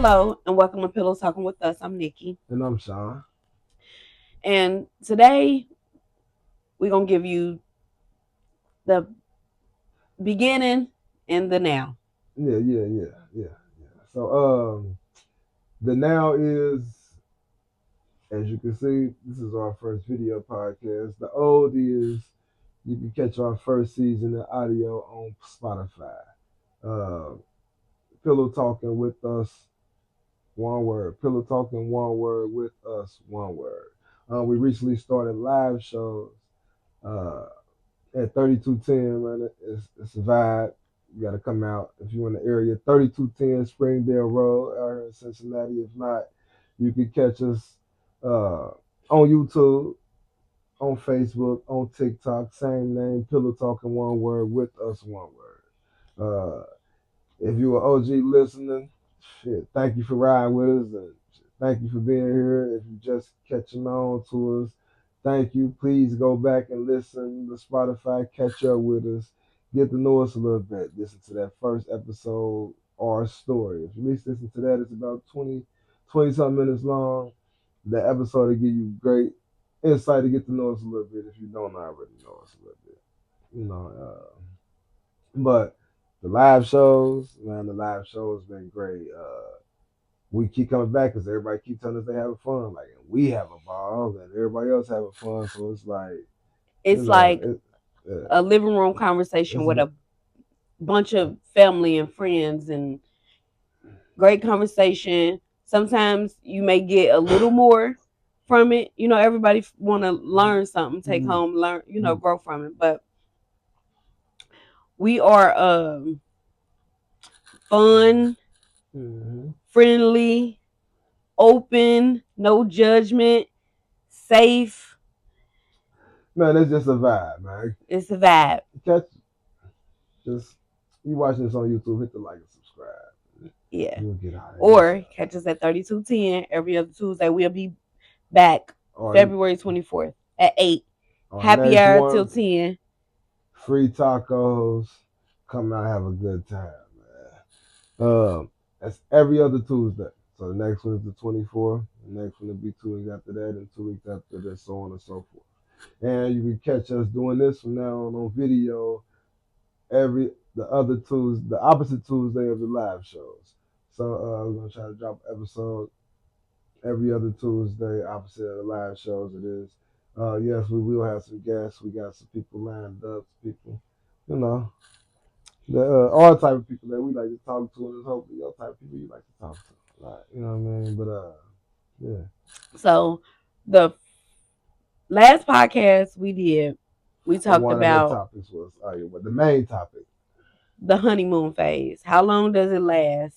Hello and welcome to Pillow Talking with Us. I'm Nikki. And I'm Sean. And today we're going to give you the beginning and the now. Yeah. So the now is, as you can see, this is our first video podcast. The old is you can catch our first season of audio on Spotify. Uh Pillow Talking with Us, one word. Pillow Talking, one word, with us, one word. We recently started live shows. Uh at 3210, man. It's a vibe. You got to come out if you're in the area. 3210 Springdale Road out here in Cincinnati. If not, you can catch us on YouTube, on Facebook, on TikTok. Same name, Pillow Talking, one word, with us, one word. If you're an OG listening, shit, thank you for riding with us. And thank you for being here. If you just catching on to us, thank you. Please go back and listen to Spotify, catch up with us, get to know us a little bit. Listen to that first episode, our story. If you at least listen to that, it's about 20 something minutes long. The episode will give you great insight to get to know us a little bit if you don't already know us a little bit. You know, but the live shows, man, the live shows been great. We keep coming back because everybody keep telling us they having fun. Like, and we have a ball, and everybody else having fun. So it's like, It's like a living room conversation with a bunch of family and friends and great conversation. Sometimes you may get a little more from it. You know, everybody want to learn something, take home, learn, grow from it. But we are fun, friendly, open, no judgment, safe. Man, it's just a vibe, man. It's a vibe. Just you watching this on YouTube, hit the like and subscribe. Yeah. Or catch us at 3210 every other Tuesday. We'll be back February 24th at 8. Happy hour till 10. Free tacos. Come out, have a good time, man. That's every other Tuesday. So the next one is the 24th. The next one will be 2 weeks after that, and 2 weeks after that, so on and so forth. And you can catch us doing this from now on video the other Tuesday, the opposite Tuesday of the live shows. So we're gonna try to drop episode every other Tuesday, opposite of the live shows. It is. Yes, we will have some guests. We got some people lined up. People, you know, all type of people that we like to talk to, and hopefully your type of people you like to talk to. Like, you know what I mean? But yeah. So the last podcast we did, we talked about the topics was the main topic, the honeymoon phase. How long does it last,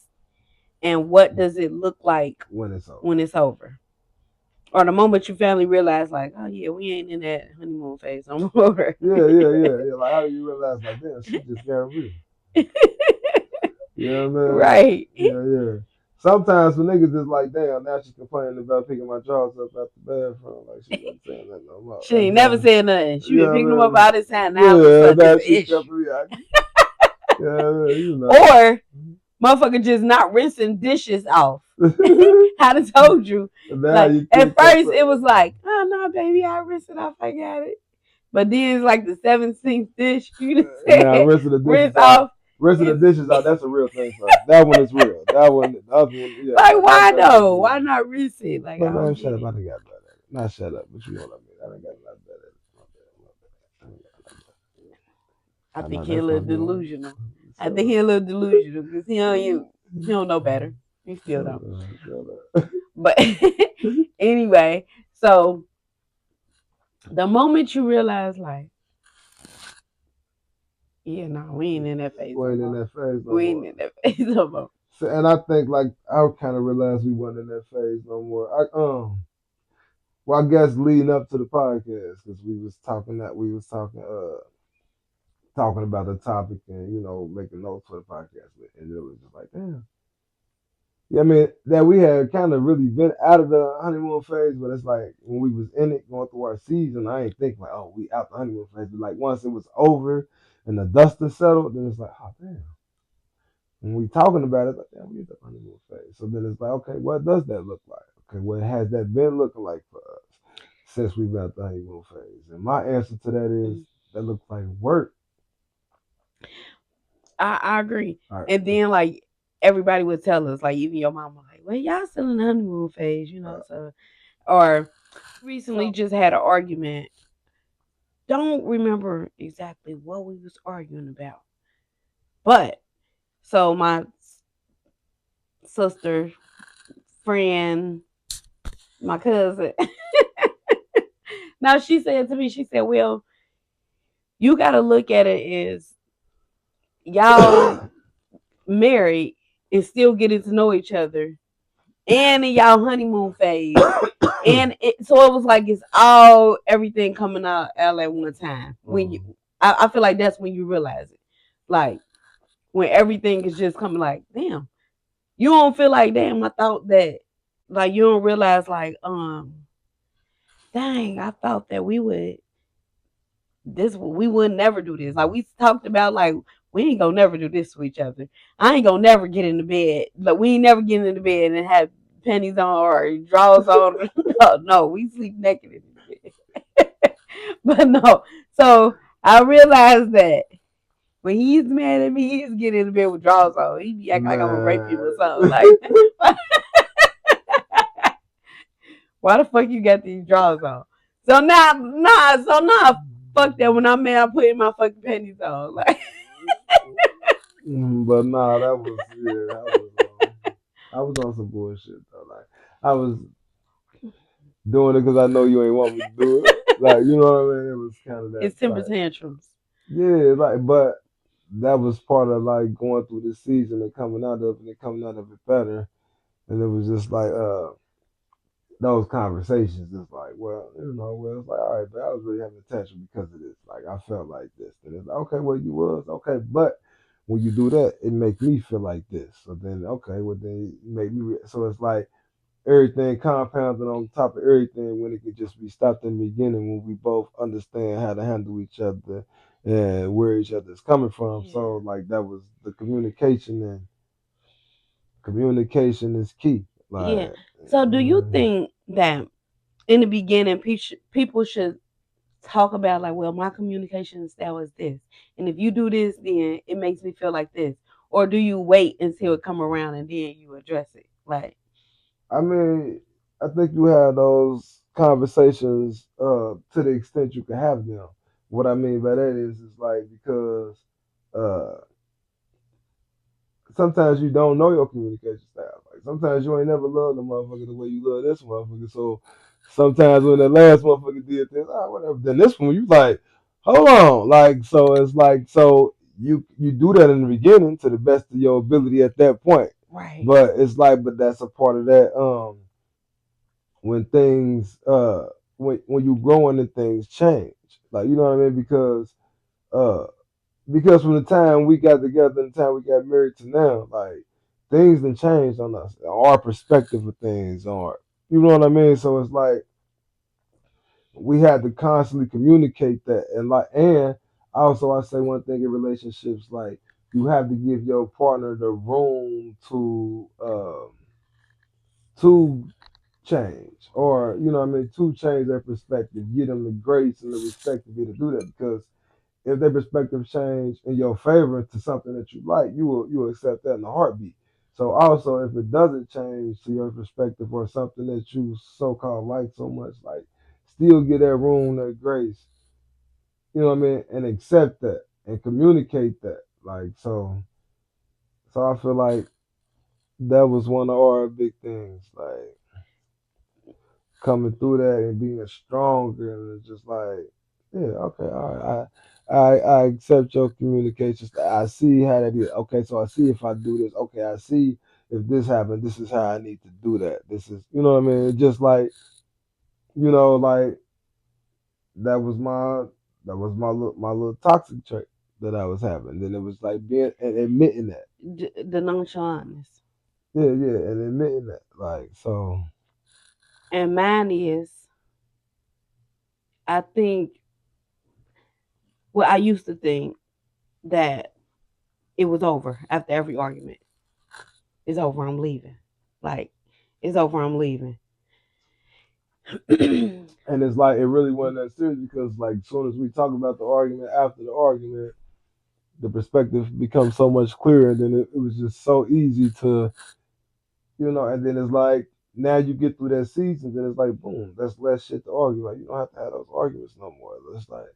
and what does it look like when it's over? Or the moment you finally realize, like, oh yeah, we ain't in that honeymoon phase no more. Yeah. Like, how do you realize, like, damn, she just got real. You know what I mean? Right. Yeah. Sometimes when niggas just like, damn, now she's complaining about picking my drawers up at the bathroom. Like, she wasn't saying that no more. She ain't never said nothing. She been picking them up all this time. Now now she kept reacting. Yeah, you know. Or motherfucker just not rinsing dishes off. I'd have told you. Like, at first it was like, oh no, baby, I rinsed it off. I got it. But then it's like the 17th dish. You just said, rinse off. Rinsing the dishes out, that's a real thing for us. That one is real. That one, the other one, yeah. Like, why though? Why not rinse it? Like, but man, shut up. I done got better at it. Not shut up, but you know what I mean. I done got a lot better at it. I think he's a little delusional. Because he don't know better. He still don't. But anyway, so the moment you realize, like, yeah, no, we ain't in that phase. We ain't in that phase no more. So, and I think, like, I kind of realized we wasn't in that phase no more. Well, I guess leading up to the podcast, because we was talking about the topic and, you know, making notes for the podcast, and it was just like, damn. Yeah, I mean, that we had kind of really been out of the honeymoon phase, but it's like when we was in it going through our season, I ain't think like, oh, we out the honeymoon phase. But like once it was over and the dust had settled, then it's like, oh damn, when we talking about it, like, damn, we in the honeymoon phase. So then it's like, okay, what does that look like? Okay, what has that been looking like for us since we've been at the honeymoon phase? And my answer to that is Mm. that looks like work. I agree. All right, And then like everybody would tell us, like even your mama, like, well, y'all still in the honeymoon phase, uh, so or recently just had an argument. Don't remember exactly what we was arguing about. But so my sister, friend, my cousin, now she said to me, she said, well, you gotta look at it as y'all married and still getting to know each other and in y'all honeymoon phase. And so it was like it's all everything coming out all at one time. When you I feel like that's when you realize it. Like when everything is just coming like, damn. You don't feel like damn, I thought that like you don't realize like, dang, I thought that we would never do this. Like we talked about like we ain't gonna never do this to each other. I ain't gonna never get in the bed. Like we ain't never get in the bed and have panties on or drawers on. No, no, we sleep naked in the bed. But no. So I realized that when he's mad at me, he's getting in the bed with drawers on. He be acting like I'm gonna rape him or man. something. Like why the fuck you got these drawers on? So now fuck that. When I'm mad, I put in my fucking panties on. Like But nah, that was yeah, I was on some bullshit though. Like I was doing it because I know you ain't want me to do it. Like you know what I mean? It was kind of that it's temper like tantrums. yeah, like but that was part of like going through this season and coming out of it and coming out of it better. And it was just like those conversations is like, well, you know, well, it's like, all right, but I was really having attention because of this. Like, I felt like this. And it's like, okay, well, you was, okay, but when you do that, it make me feel like this. So then, okay, well, then you make me, so it's like everything compounded on top of everything when it could just be stopped in the beginning when we both understand how to handle each other and where each other is coming from. So, Yeah. like, that was the communication, and communication is key. Yeah. Like, So do you think that in the beginning people should talk about like, well, my communication style is this. And if you do this, then it makes me feel like this. Or do you wait until it come around and then you address it? Like, I mean, I think you have those conversations to the extent you can have them. What I mean by that is like because uh, sometimes you don't know your communication style. Like sometimes you ain't never loved a motherfucker the way you love this motherfucker. So sometimes when the last motherfucker did this, ah, whatever. Then this one, you like, hold on, like so it's like so you do that in the beginning to the best of your ability at that point. right. But it's like, but that's a part of that. When things when you growing and things change. Like you know what I mean? Uh because from the time we got together and the time we got married to now, like things done changed on us. Our perspective of things are you know what I mean? So it's like we had to constantly communicate that and also I say one thing in relationships, like you have to give your partner the room to change or you know what I mean to change their perspective, give them the grace and the respect to be to do that because if their perspective change in your favor to something that you like, you will accept that in a heartbeat. So also if it doesn't change to your perspective or something that you so called like so much, like still give that room, that grace, you know what I mean, and accept that and communicate that. Like so I feel like that was one of our big things. Like coming through that and being stronger and it's just like yeah okay all right I accept your communications. I see how that is. Okay, so I see if I do this. Okay, I see if this happened, this is how I need to do that. This is you know what I mean. It's just like you know like that was my little toxic trait that I was having. Then it was like being and admitting that. The nonchalantness. Yeah, and admitting that. Like so. And mine is, I think, well, I used to think that it was over after every argument. It's over. I'm leaving. Like, it's over. I'm leaving. And it's like it really wasn't that serious because like as soon as we talk about the argument after the argument, the perspective becomes so much clearer. And then it was just so easy to, and then it's like now you get through that season, then it's like boom, that's less shit to argue. Like you don't have to have those arguments no more. It's like,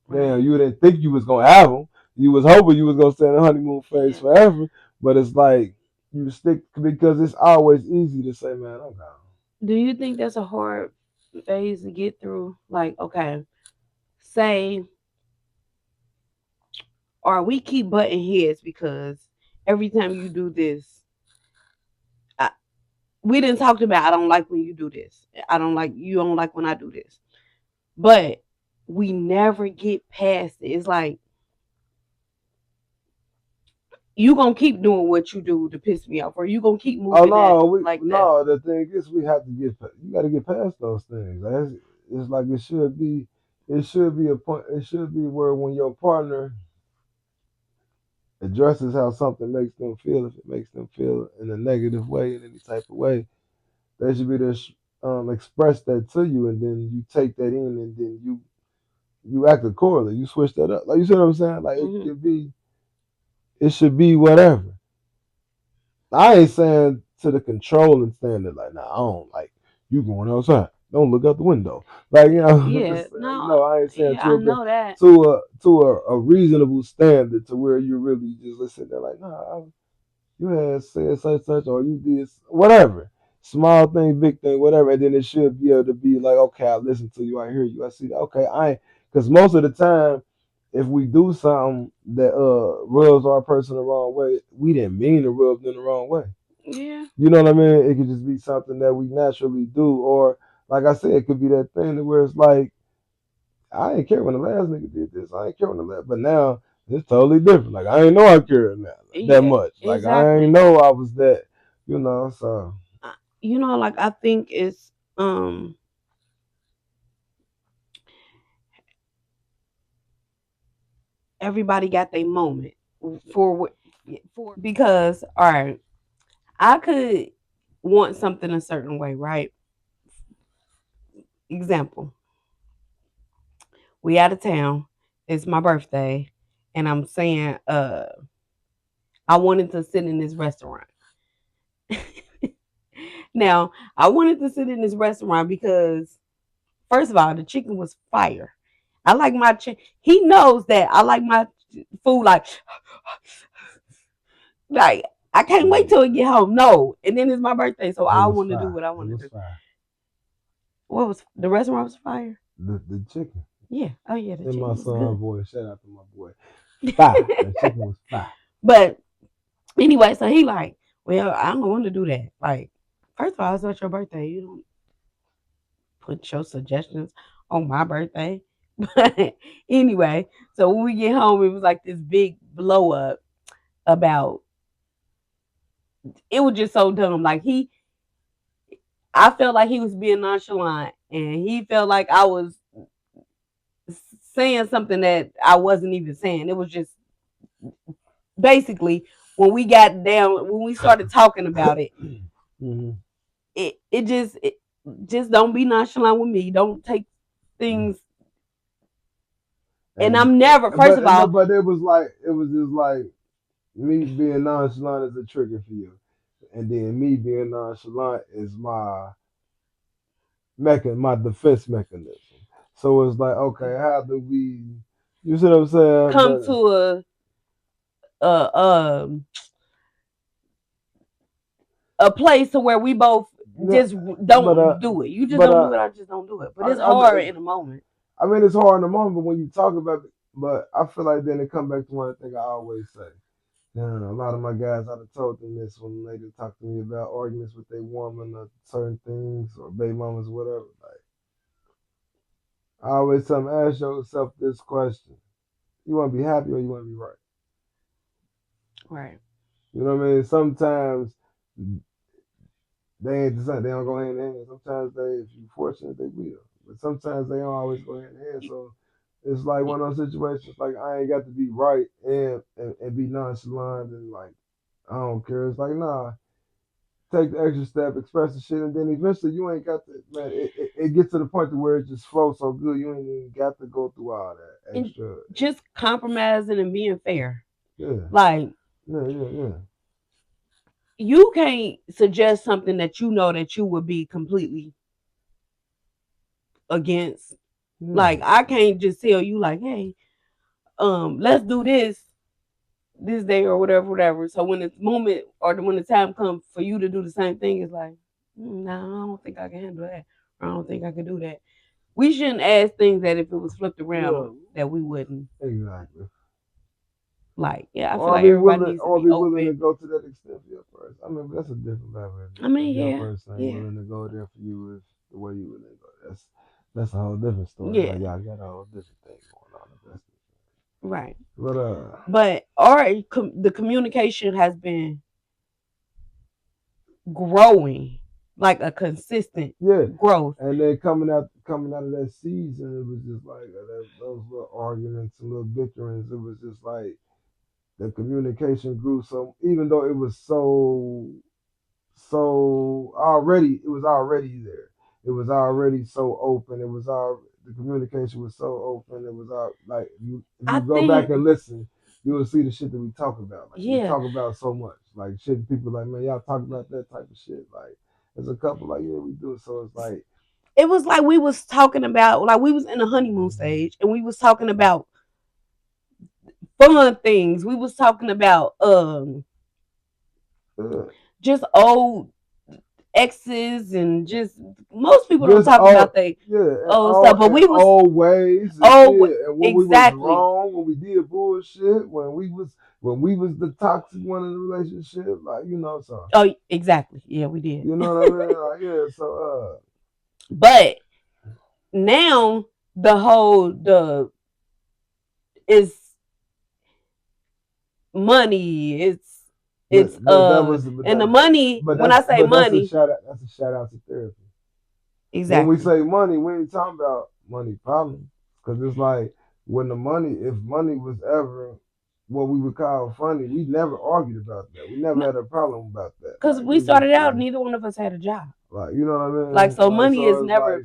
damn, Right. you didn't think you was gonna have them. You was hoping you was gonna stay in the honeymoon phase Yeah. forever, but it's like you stick because it's always easy to say, man, I'm gone. Do you think that's a hard phase to get through? Like, okay, say, or we keep butting heads because every time you do this, I, we didn't talk about. I don't like when you do this. I don't like you. Don't like when I do this. But we never get past it. It's like you gonna keep doing what you do to piss me off, or you gonna keep Oh moving that no, like that. no. The thing is, we have to you got to get past those things. It's like it should be a point. It should be where when your partner addresses how something makes them feel, if it makes them feel in a negative way, in any type of way, they should be to express that to you, and then you take that in, and then you act accordingly. You switch that up. Like you see what I'm saying? Like Hmm. it should be whatever. I ain't saying to the controlling standard, like, nah, I don't like you going outside. Don't look out the window. Like, I'm Yeah, just saying, no, I ain't saying yeah, I know that. a reasonable standard to where you really just listen there, like, nah, you had said such or you did whatever. Small thing, big thing, whatever, and then it should be able to be like, okay, I listen to you, I hear you, I see that. Okay, I because most of the time, if we do something that rubs our person the wrong way, we didn't mean to rub them the wrong way. Yeah, You know what I mean? It could just be something that we naturally do, or like I said, it could be that thing where it's like I ain't care when the last nigga did this. I ain't care when the last, but now it's totally different. Like I ain't know I cared now that yeah, much. Like I ain't exactly. know I was that. So Like I think it's everybody got their moment for because all right, I could want something a certain way, right? Example, we out of town. It's my birthday, and I'm saying, I wanted to sit in this restaurant. Now, I wanted to sit in this restaurant because, first of all, the chicken was fire. I like my chicken. He knows that I like my food like I can't wait mm, till we get home. No, and then it's my birthday, so it I was want to do fire. what I It want to was do. fire. What was the restaurant was fire? The chicken Yeah. Oh yeah, the in my chicken was son good. voice. Shout out to my boy. Fire. The chicken was fire. But anyway, so he like, well, I don't want to do that. Like, first of all, it's not your birthday. You don't put your suggestions on my birthday. But anyway, so when we get home, it was like this big blow up about it was just so dumb. Like I felt like he was being nonchalant, and he felt like I was saying something that I wasn't even saying. It was just basically when we started talking about it, hmm it just don't be nonchalant with me. Don't take things. And And I'm never, first of all, but it was just like me being nonchalant is a trigger for you, and then me being nonchalant is my defense mechanism. So it's like, okay, how do we? You see what I'm saying? come But to a um a place to where we both no, just but don't do it. You just but don't do it. I just don't do it. But it's I hard in the moment. I mean, it's hard in the moment, but when you talk about it, but I feel like then it come back to one thing I always say. Yeah, a lot of my guys, I'd have told them this when they talk to me about arguments with their woman or certain things or baby mamas, whatever. Like, I always tell them, ask yourself this question: you want to be happy or you want to be right? Right. You know what I mean? Sometimes they ain't the same. They don't go hand in hand. Sometimes they, if you're fortunate, they will. But sometimes they don't always go hand in hand. So It's like one of those situations like I ain't got to be right and be nonchalant and like I don't care. It's like nah, take the extra step, express the shit, and then eventually you ain't got to man. It gets to the point to where it just flows so good you ain't even got to go through all that And extra. just compromising and being fair. Yeah, Like yeah. you can't suggest something that you know that you would be completely against. Yeah. Like I can't just tell you like, hey, let's do this day or whatever, whatever. So when the moment or when the time comes for you to do the same thing, it's like, no, I don't think I can handle that. I don't think I can do that. We shouldn't ask things that if it was flipped around Yeah, that we wouldn't exactly. like. Yeah, I feel like everybody needs to Or be be willing to open. go to that extent for your person. I mean, that's a different level. I If mean, your yeah, person ain't yeah, willing to go there for you, is the way you willing to go. That's a whole different story. yeah, Like y'all got a whole different thing going on. That's right. but But the communication has been growing, like a consistent yeah. growth. And then coming out of that season, it was just like those little arguments and little bickerings. It was just like the communication grew. So even though it was so already it was already there. It was already so open. It was all the communication was so open. It was all like if I you go back think, and listen, you will see the shit that we talk about. Like we yeah, talk about so much. Like shit people like, man, y'all talk about that type of shit. Like there's a couple like, yeah, we do. So it's like it was like we was talking about, like we was in the honeymoon stage, and we was talking about fun things. We was talking about uh, just old exes and just most people don't just talk all about they yeah, old stuff, but and we was all ways and oh shit. And when we was exactly. wrong, when we did bullshit, when we was the toxic one in the relationship, like so Oh, exactly. Yeah, we did. you know what I mean? Like yeah, so But now the whole the is money. It's but that was and the money, when I say that's a money, shout out. That's a shout out to therapy. When we exactly. say money, we ain't talking about money problems. Because it's like when if money was ever what we would call funny, we never argued about that. We never had a problem about that. Because Like we we just started out, neither one of us had a job. you know what I Like mean? so Like money is so it's like never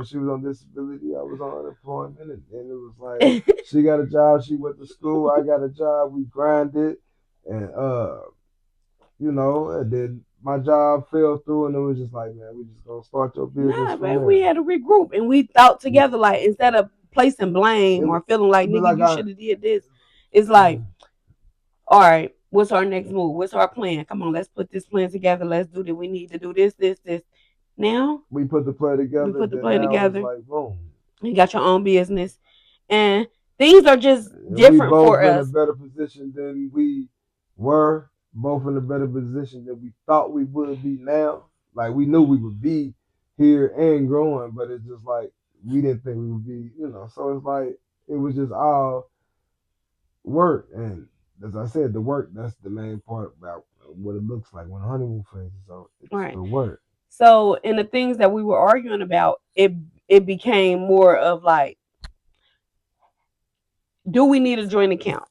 she was on disability, I was on unemployment, and it was like she got a job, she went to school, I got a job, we grinded, and and then my job fell through, and it was just like, man, we just gonna start your business nah, from man, we here. had to regroup and we thought Yeah. together, like instead of placing It blame was, or feeling like but nigga, like you should have did this. It's like, all right, what's our next move? What's our plan? Come on, let's put this plan together. Let's do that. We need to do this. Now we put the play we together. put the Then plan now it's together. like boom, You got your own business, and things are just and we different for both in a us. better position than we were. Both in a better position than we thought we would be now. Like we knew we would be here and growing, but it's just like we didn't think we would be. So it's like it was just all work, and as I said, the work that's the main part about what it looks like when a honeymoon phase is over. All It's right. the work. So, in the things that we were arguing about, it became more of like, do we need a joint account?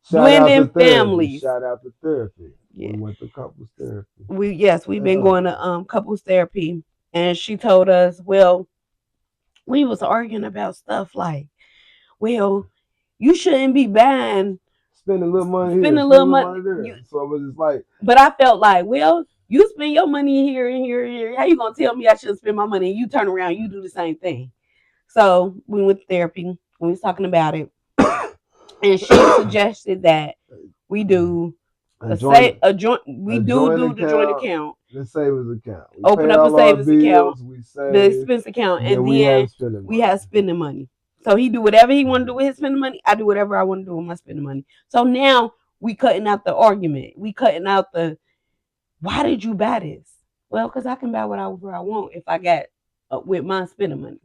Shout out to Blending therapy. families. Shout out to therapy. We Yeah. went to couples therapy. We've been Uh, going to couples therapy, and she told us, well, we was arguing about stuff like, well, you shouldn't be buying spending a little money here, spending a spending a little little money. money there. So it was just like, But I felt like, well, you spend your money here and here and here. How you gonna tell me I shouldn't spend my money? And you turn around, you do the same thing. So we went to therapy. We was talking about it, and she suggested that we do a joint a joint. We a joint do the joint account, account. the savings account. We Open pay up a all our savings account, bills, we the save, expense account, and then and we then have spending we money. have spending money. So he do whatever he want to do with his spending money. I do whatever I want to do with my spending money. So now we cutting out the argument. We cutting out the why did you buy this? Well, because I can buy whatever I want if I got with my spending money.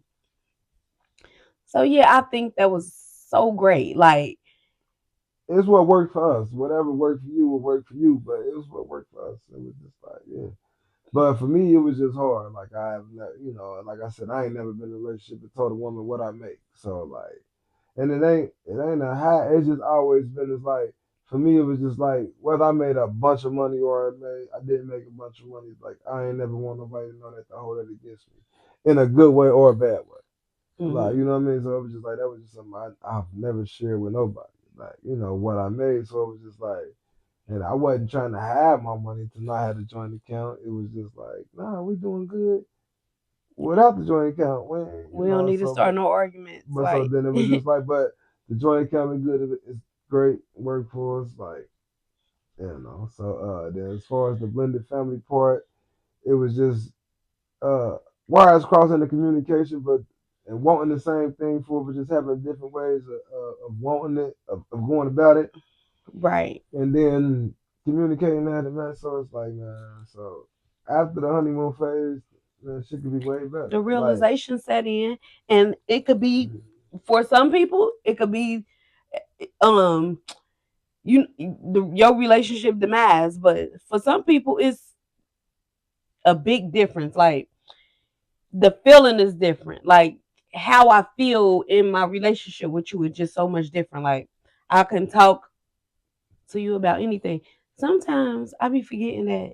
So yeah, I think that was so great. Like It's what worked for us. Whatever worked for you will work for you, but it was what worked for us. It was just like, yeah. But for me, it was just hard. Like I have, like I said, I ain't never been in a relationship that told a woman what I make. So like, and it ain't a high. It's just always been. It's like for me, it was just like whether I made a bunch of money or I didn't make a bunch of money. Like I ain't never want nobody to know that to hold it against me, in a good way or a bad way. Like Hmm. you know what I mean. So it was just like that was just something I've never shared with nobody. Like what I made. So it was just like. And I wasn't trying to hide my money to not have a joint account. It was just like, nah, we doing good without the joint account. When We don't need to so start no arguments. but so Like, then it was just like, but the joint account is good. It's great work for us. Like So then as far as the blended family part, it was just uh wires crossing the communication, but and wanting the same thing for, but just having different ways of wanting it, of going about it, right. and then communicating that and that. So it's like, man. So after the honeymoon phase, man, shit could be way better. The Like, realization set in, and it could be for some people, it could be um your relationship demise, but for some people, it's a big difference. Like the feeling is different. Like how I feel in my relationship with you is just so much different. Like I can talk to you about anything. Sometimes I be forgetting that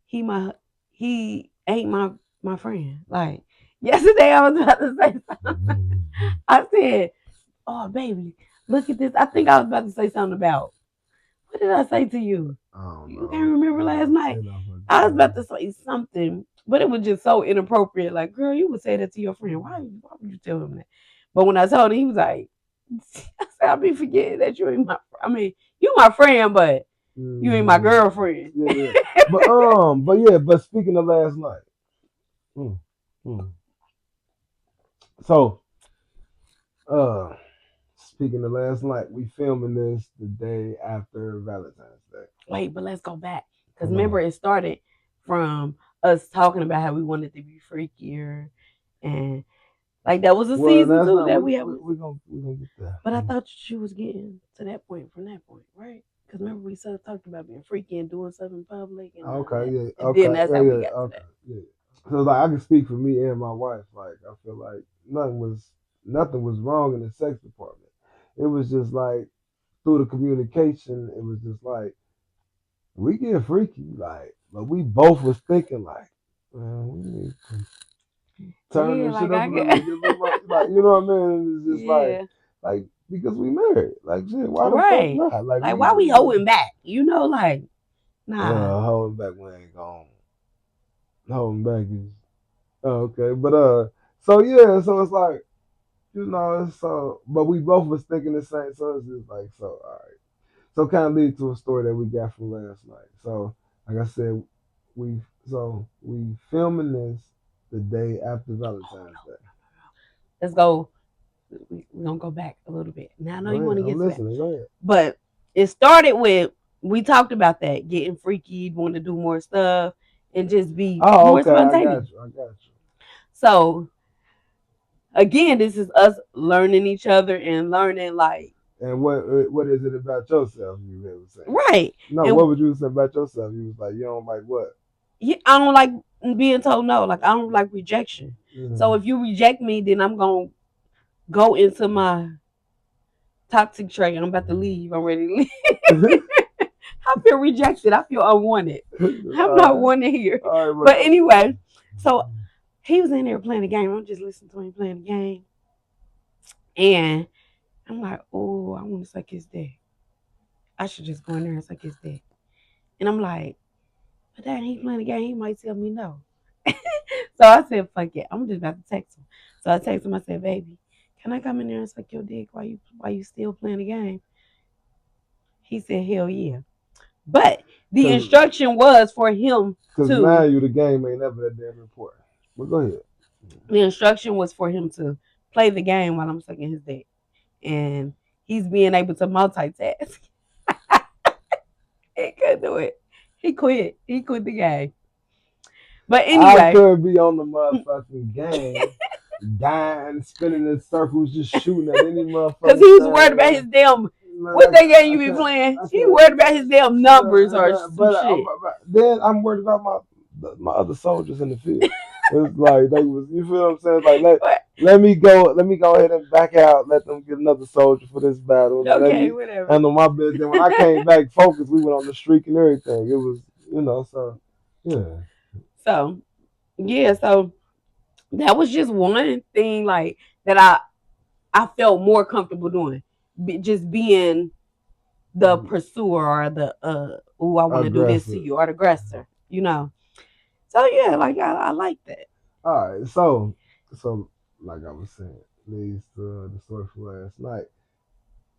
he my he ain't my friend. Like yesterday I was about to say something. I said, "Oh baby, look at this." I think I was about to say something about what did I say to you? I don't You can't know. remember last night. You know what I was to about to say something, but it was just so inappropriate. Like, girl, you would say that to your friend. Why would you tell him that? But when I told him, he was like, I said, I'll be forgetting that you ain't I mean, you my friend, but you ain't my Mm-hmm. girlfriend. Yeah, yeah. But speaking of last night, mm, mm. So, uh, speaking of last night, we filming this the day after Valentine's Day. Wait, but let's go back. Because Hold on. remember, it started from us talking about how we wanted to be freakier. And like that was a Well, season that's two not that we had. we gonna get there. But I thought she was getting to that point from that point, right? Because remember we sort of talked about being freaky and doing stuff in public and all Okay, that, yeah, and then okay, that's yeah, how we yeah, got to okay, that. yeah. So like I can speak for me and my wife. Like I feel like nothing was wrong in the sex department. It was just like through the communication, it was just like we get freaky, like, but we both was thinking like, man, we need to turn Yeah, this shit like up I a little bit, get, get a little more, like you know what I mean? And it's just yeah, like because we married, like shit, why the fuck right. not? Like Like why we holding back? Like nah, holding back, we ain't gone. Holding back is okay, but so yeah, so it's like so, but we both was thinking the same, so it's just like so, all right. So kind of lead to a story that we got from last night. So like I said, we filming this the day after Valentine's Day. let's go. We're gonna go back a little bit. Now I know Go you want ahead, to I'm get to that, listening. Go ahead. but it started with we talked about that getting freaky, want to do more stuff, and just be Oh, more okay, I spontaneous. got you. I got you. So again, this is us learning each other and learning like And what is it about yourself you ever saying? right. No, what And would you say about yourself? You was like, you don't like what? yeah, I don't like being told no. Like I don't like rejection. So Mm-hmm. if you reject me, then I'm gonna go into my toxic trait. I'm about to leave. I'm ready to leave. I feel rejected. I feel unwanted. I'm All not right, wanted here. all right, But anyway, so he was in there playing the game. I'm just listening to him playing the game. And I'm like, oh, I want to suck his dick. I should just go in there and suck his dick. And I'm like, but dad, he playing the game. He might tell me no. So I said, fuck it. I'm just about to text him. So I text him. I said, baby, can I come in there and suck your dick while you still playing the game? He said, hell yeah. But the because instruction was for him to mind you, the game ain't never that damn important. But go ahead. the instruction was for him to play the game while I'm sucking his dick. And he's being able to multitask. He couldn't do it. He quit. He quit the game. But I anyway, could be on the motherfucking game, dying, spinning in circles, just shooting at any because motherfucking he was worried thing, about man. his damn Man, what they game I you be can't, playing. I He can't. worried about his damn numbers or some But shit. then I'm worried about my my other soldiers in the field. It's like they was, you feel what I'm saying? Like let me go ahead and back out. Let them get another soldier for this battle, and let Okay, me whatever. handle my business. Then when I came back focused, we went on the streak and everything. It was, so yeah. So yeah, so that was just one thing like that I felt more comfortable doing, just being the pursuer or the oh I want to do this to Aggressive. you or the aggressor, you know. So yeah, like I like that. All right, so like I was saying, leads to the story from last night.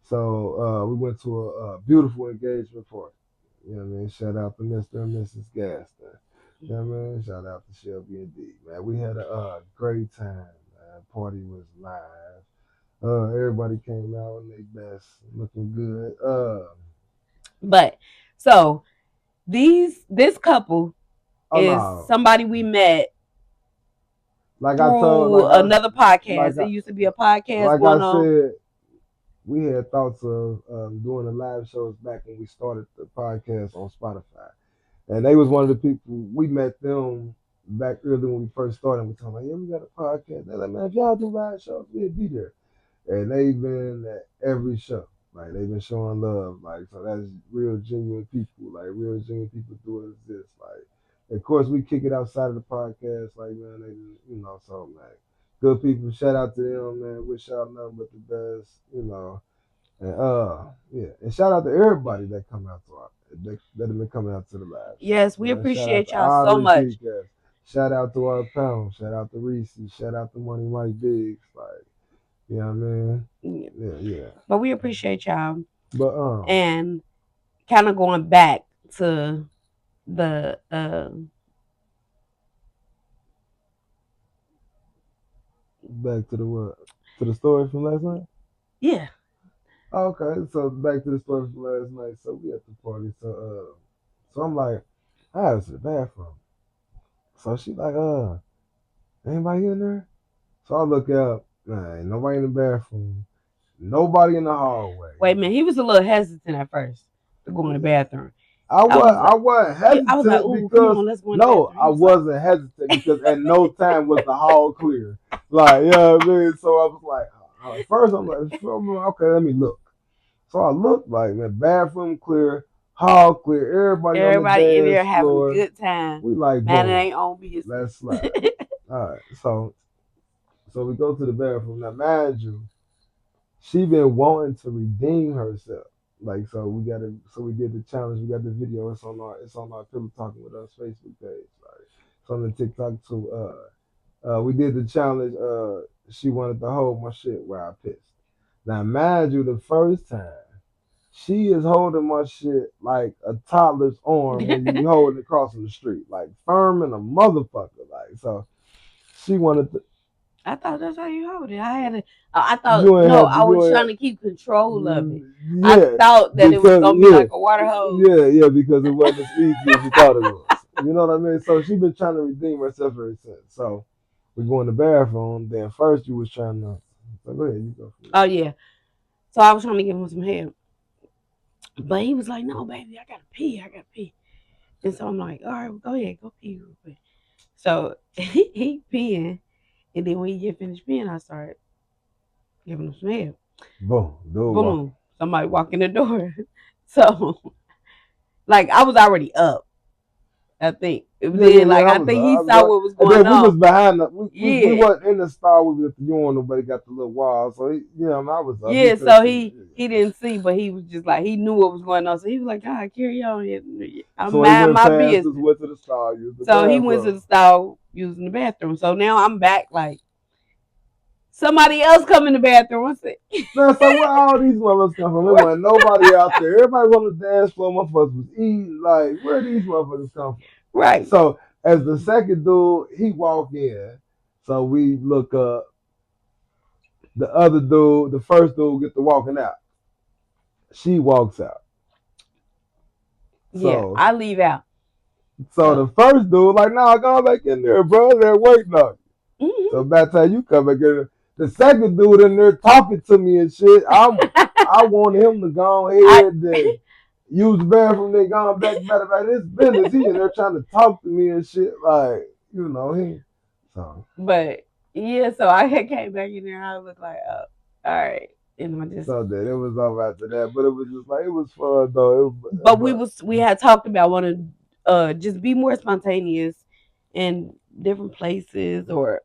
So we went to a beautiful engagement party. You know what I mean? Shout out to Mr. and Mrs. Gaston. You know what I mean? Shout out to Shelby and D. Man, we had a great time. Man. Party was live. Everybody came out in their best, looking good. But so this couple Oh is no, somebody we met like I told, through another like podcast. It I, used to be a podcast like I going on. said, we had thoughts of doing the live shows back when we started the podcast on Spotify. And they was one of the people we met them back early when we first started. We told them, like, yeah, we got a podcast. They're like, man, if y'all do live shows, we'll be there. And they've been at every show. Like they've been showing love. Like so that's real genuine people. Like real genuine people do exist. Like of course we kick it outside of the podcast. Like man, so like good people. Shout out to them, man. Wish y'all nothing but the best. And yeah, and shout out to everybody that come out to our that have been coming out to the live shows, Yes, we man. Shout out appreciate to y'all all the so much. repeat guests. Shout out to our panel. Shout out to Reese. Shout out to Money Mike Biggs. Like, you know what I mean? Yeah. Yeah, yeah. But we appreciate y'all. But And kind of going back to the back to the what? To the story from last night? yeah. Okay, so back to the story from last night. So we at the party. So I'm like, I was to the bathroom. So she like, anybody in there? So I look out, nah, ain't nobody in the bathroom, nobody in the hallway. Wait a minute, he was a little hesitant at first to go in the bathroom. I I was was I like, wasn't I was like, hesitant "Ooh, come because on, let's go in the no, bathroom." He I was like, wasn't hesitant because at no time was the hall clear. Like, you know what I mean? So I was like, at first I'm like, okay, let me look. So I looked like, man, bathroom clear, hall clear, everybody on the everybody in there dance having a floor. good time. We like, Man, it boom, ain't on business. let's slide. All right, so we go to the bathroom. Now, mind you, she been wanting to redeem herself. Like so we did the challenge. We got the video. It's on our Pillow Talking with Us Facebook page. Like it's on the TikTok too. We did the challenge. She wanted to hold my shit where I pissed. Now, mind you, the first time she is holding my shit like a toddler's arm when you hold it across the street, like firm and a motherfucker. Like so, she wanted to. I thought that's how you hold it. I had it. I thought You ain't no, have to. I You was ain't. trying to keep control of it. I Yeah, thought that it was because gonna be yeah, like a water hose. yeah, because it wasn't as easy as you thought it was. You know what I mean? So she been trying to redeem herself ever since. So we go in the bathroom. Then first you was trying to. So go ahead, you go for it. Oh yeah. So I was trying to give him some help, but he was like, "No, baby, I gotta pee. I gotta pee." And so I'm like, "All right, well, go ahead, go pee real quick." So he peeing, and then when he get finished peeing, I started giving him some help. Boom, door walking. Boom, somebody walk in the door. So like I was already up. I think. Yeah, yeah, Then yeah. like I I was, think I he was, saw what was and going then we was on. behind the, we Yeah. wasn't in the stall. We was at the urinal, but it got the little wall. So I was up. He Yeah, couldn't so see me. he didn't see, but he was just like he knew what was going on. So he was like, "God, carry on. I'm So he mind went my past us, business." went to the stall, used the So he went to bathroom. the stall using the bathroom. So now I'm back like somebody else come in the bathroom. What's it? Man, so where all these motherfuckers come from? There wasn't nobody out there. Everybody was on the dance floor. Motherfuckers was eating. Like, where these motherfuckers come from? Right. So as the second dude, he walk in. So we look up. The other dude, the first dude, get to walking out. She walks out. Yeah, So I leave out. so So the first dude, like, nah, go back in there, bro. They're waiting on you. So mhm. by the time you come back in there, the second dude in there talking to me and shit, I want him to go I ahead and use the bathroom, they gone back. Matter of fact, it's business. He in there trying to talk to me and shit. Like, he. So, But yeah, so I had came back in there. I was like, oh, all right, and I just. so that it was over after that. But it was just like, it was fun, though. But But we had talked about wanting just be more spontaneous in different places or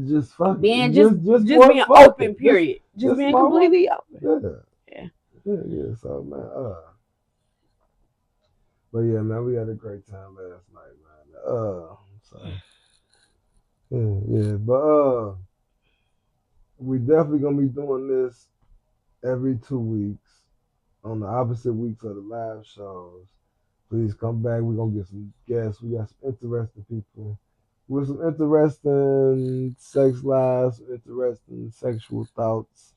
just fucking, being just just more being fucking. open. Period. Just Just being my one. completely open. Yeah. Yeah. Yeah. So, man, but yeah, man, we had a great time last night, man. So, yeah. But, we definitely gonna be doing this every 2 weeks on the opposite weeks of the live shows. Please come back. We're gonna get some guests. We got some interesting people with some interesting sex lives, interesting sexual thoughts.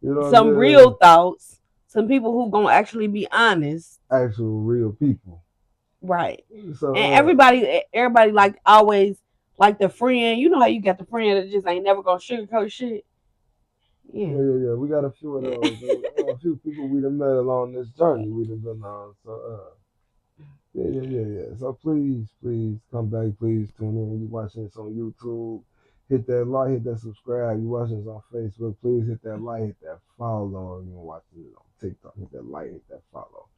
You know what I'm Some real saying? thoughts. Some people who gonna actually be honest. Actual real people. Right. So And everybody like always like the friend. You know how you got the friend that just ain't never gonna sugarcoat shit. Yeah. yeah. We got a few of those. A few people we done met along this journey we done been on. So yeah. So please come back. Please tune in. You watching this on YouTube? Hit that like, hit that subscribe. You watching this on Facebook? Please hit that like, hit that follow. You watching it on TikTok? Hit that like, hit that follow.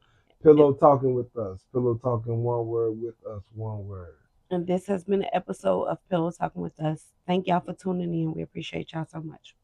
Pillow talking with us. Pillow talking one word with us. One word. And this has been an episode of Pillow Talking with Us. Thank y'all for tuning in. We appreciate y'all so much.